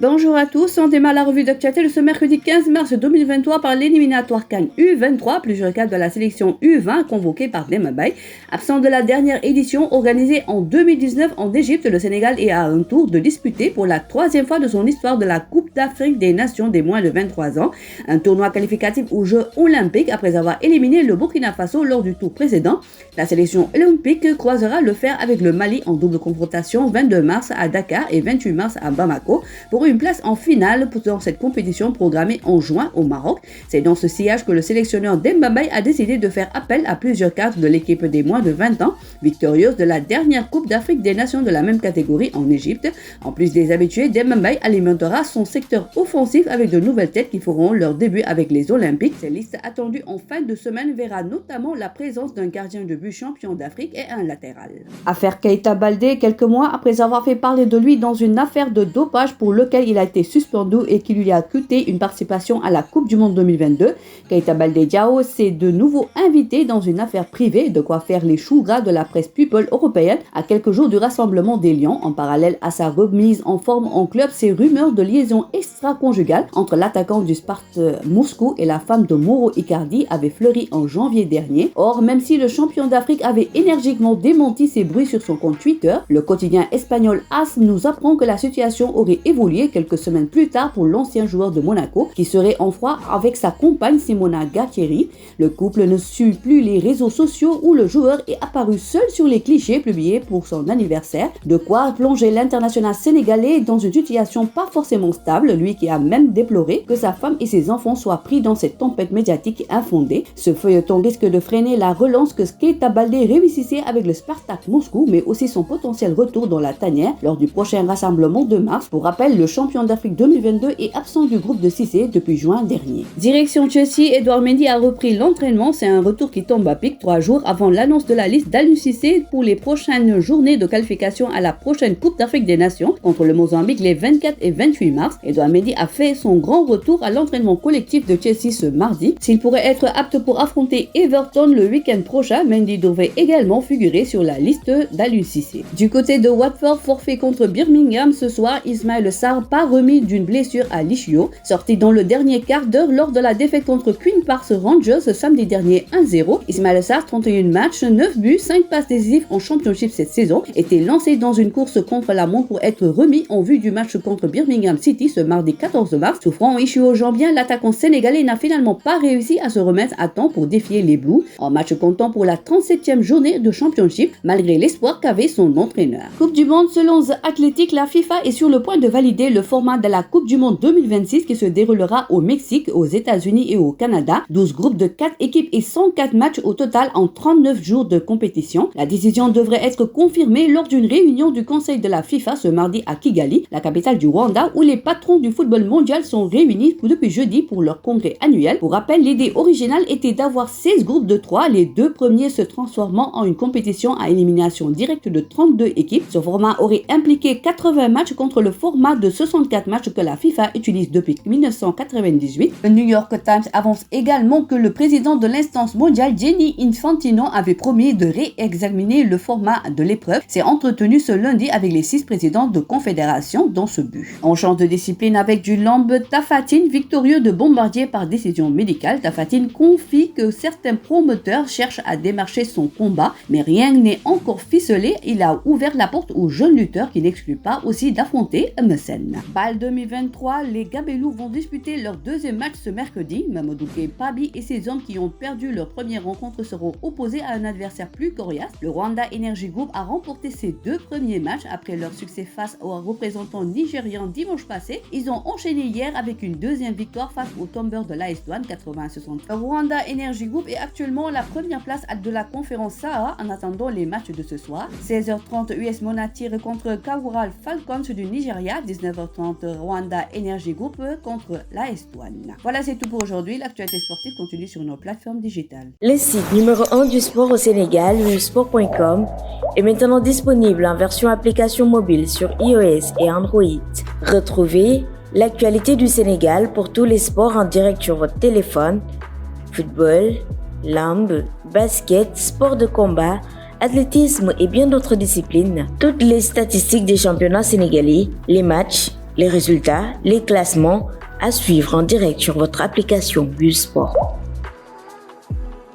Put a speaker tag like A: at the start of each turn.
A: Bonjour à tous, on démarre la revue d'actualité de ce mercredi 15 mars 2023 par l'éliminatoire CAN U23, plusieurs cadres de la sélection U20 convoqués par Demba Ba. Absent de la dernière édition organisée en 2019 en Égypte, le Sénégal est à un tour de disputer pour la troisième fois de son histoire de la Coupe d'Afrique des Nations des moins de 23 ans, un tournoi qualificatif aux Jeux Olympiques après avoir éliminé le Burkina Faso lors du tour précédent. La sélection olympique croisera le fer avec le Mali en double confrontation 22 mars à Dakar et 28 mars à Bamako pour une place en finale dans cette compétition programmée en juin au Maroc. C'est dans ce sillage que le sélectionneur Demba Ba a décidé de faire appel à plusieurs cadres de l'équipe des moins de 20 ans, victorieuse de la dernière Coupe d'Afrique des Nations de la même catégorie en Égypte. En plus des habitués, Demba Ba alimentera son secteur offensif avec de nouvelles têtes qui feront leur début avec les Olympiques. Cette liste attendue en fin de semaine verra notamment la présence d'un gardien de but champion d'Afrique et un latéral. Affaire Keita Baldé, quelques mois après avoir fait parler de lui dans une affaire de dopage pour lequel il a été suspendu et qui lui a coûté une participation à la Coupe du Monde 2022. Keita Baldé Diao s'est de nouveau invité dans une affaire privée, de quoi faire les choux gras de la presse people européenne à quelques jours du rassemblement des Lions. En parallèle à sa remise en forme en club, ces rumeurs de liaison extra-conjugale entre l'attaquant du Spartak Moscou et la femme de Mauro Icardi avaient fleuri en janvier dernier. Or, même si le champion d'Afrique avait énergiquement démenti ces bruits sur son compte Twitter, le quotidien espagnol AS nous apprend que la situation aurait évolué quelques semaines plus tard pour l'ancien joueur de Monaco qui serait en froid avec sa compagne Simona Galtieri. Le couple ne suit plus les réseaux sociaux où le joueur est apparu seul sur les clichés publiés pour son anniversaire, de quoi plonger l'international sénégalais dans une situation pas forcément stable, lui qui a même déploré que sa femme et ses enfants soient pris dans cette tempête médiatique infondée. Ce feuilleton risque de freiner la relance que Keita Baldé réussissait avec le Spartak Moscou, mais aussi son potentiel retour dans la tanière lors du prochain rassemblement de mars. Pour rappel, le champion d'Afrique 2022 est absent du groupe de Cissé depuis juin dernier. Direction Chelsea, Edouard Mendy a repris l'entraînement. C'est un retour qui tombe à pic 3 jours avant l'annonce de la liste d'Aliou Cissé pour les prochaines journées de qualification à la prochaine Coupe d'Afrique des Nations contre le Mozambique les 24 et 28 mars. Edouard Mendy a fait son grand retour à l'entraînement collectif de Chelsea ce mardi. S'il pourrait être apte pour affronter Everton le week-end prochain, Mendy devrait également figurer sur la liste d'Aliou Cissé. Du côté de Watford, forfait contre Birmingham ce soir, Ismaïla Sarr pas remis d'une blessure à l'ischio. Sorti dans le dernier quart d'heure lors de la défaite contre Queen Park Rangers samedi dernier 1-0, Ismaïla Sarr, 31 matchs, 9 buts, 5 passes décisives en championship cette saison, était lancé dans une course contre la montre pour être remis en vue du match contre Birmingham City ce mardi 14 mars. Souffrant ischio-jambien, l'attaquant sénégalais n'a finalement pas réussi à se remettre à temps pour défier les Blues en match comptant pour la 37e journée de championship malgré l'espoir qu'avait son entraîneur. Coupe du monde selon The Athletic, la FIFA est sur le point de valider le format de la Coupe du monde 2026 qui se déroulera au Mexique, aux États-Unis et au Canada. 12 groupes de 4 équipes et 104 matchs au total en 39 jours de compétition. La décision devrait être confirmée lors d'une réunion du Conseil de la FIFA ce mardi à Kigali, la capitale du Rwanda, où les patrons du football mondial sont réunis depuis jeudi pour leur congrès annuel. Pour rappel, l'idée originale était d'avoir 16 groupes de 3, les deux premiers se transformant en une compétition à élimination directe de 32 équipes. Ce format aurait impliqué 80 matchs contre le format de 64 matchs que la FIFA utilise depuis 1998. Le New York Times avance également que le président de l'instance mondiale, Gianni Infantino, avait promis de réexaminer le format de l'épreuve. C'est entretenu ce lundi avec les 6 présidents de confédération dans ce but. On change de discipline avec du lambe. Tafatine, victorieux de Bombardier par décision médicale. Tafatine confie que certains promoteurs cherchent à démarcher son combat, mais rien n'est encore ficelé. Il a ouvert la porte aux jeunes lutteurs qui n'excluent pas aussi d'affronter Messen. BAL 2023, les Gabelous vont disputer leur deuxième match ce mercredi. Mamadou Pabi et ses hommes qui ont perdu leur première rencontre seront opposés à un adversaire plus coriace. Le Rwanda Energy Group a remporté ses 2 premiers matchs après leur succès face aux représentants nigérians dimanche passé. Ils ont enchaîné hier avec une deuxième victoire face aux tombeurs de l'AS Douanes 80-60. Le Rwanda Energy Group est actuellement la première place de la conférence Sahara en attendant les matchs de ce soir. 16h30 US Monastir contre Kawural Falcons du Nigeria, 19h30 Rwanda Energy Group contre l'AS Douanes. Voilà, c'est tout pour aujourd'hui. L'actualité sportive continue sur nos plateformes digitales.
B: Le site numéro 1 du sport au Sénégal, sport.com, est maintenant disponible en version application mobile sur iOS et Android. Retrouvez l'actualité du Sénégal pour tous les sports en direct sur votre téléphone: football, lambe, basket, sport de combat, athlétisme et bien d'autres disciplines. Toutes les statistiques des championnats sénégalais, les matchs Les résultats, les classements à suivre en direct sur votre application Busport.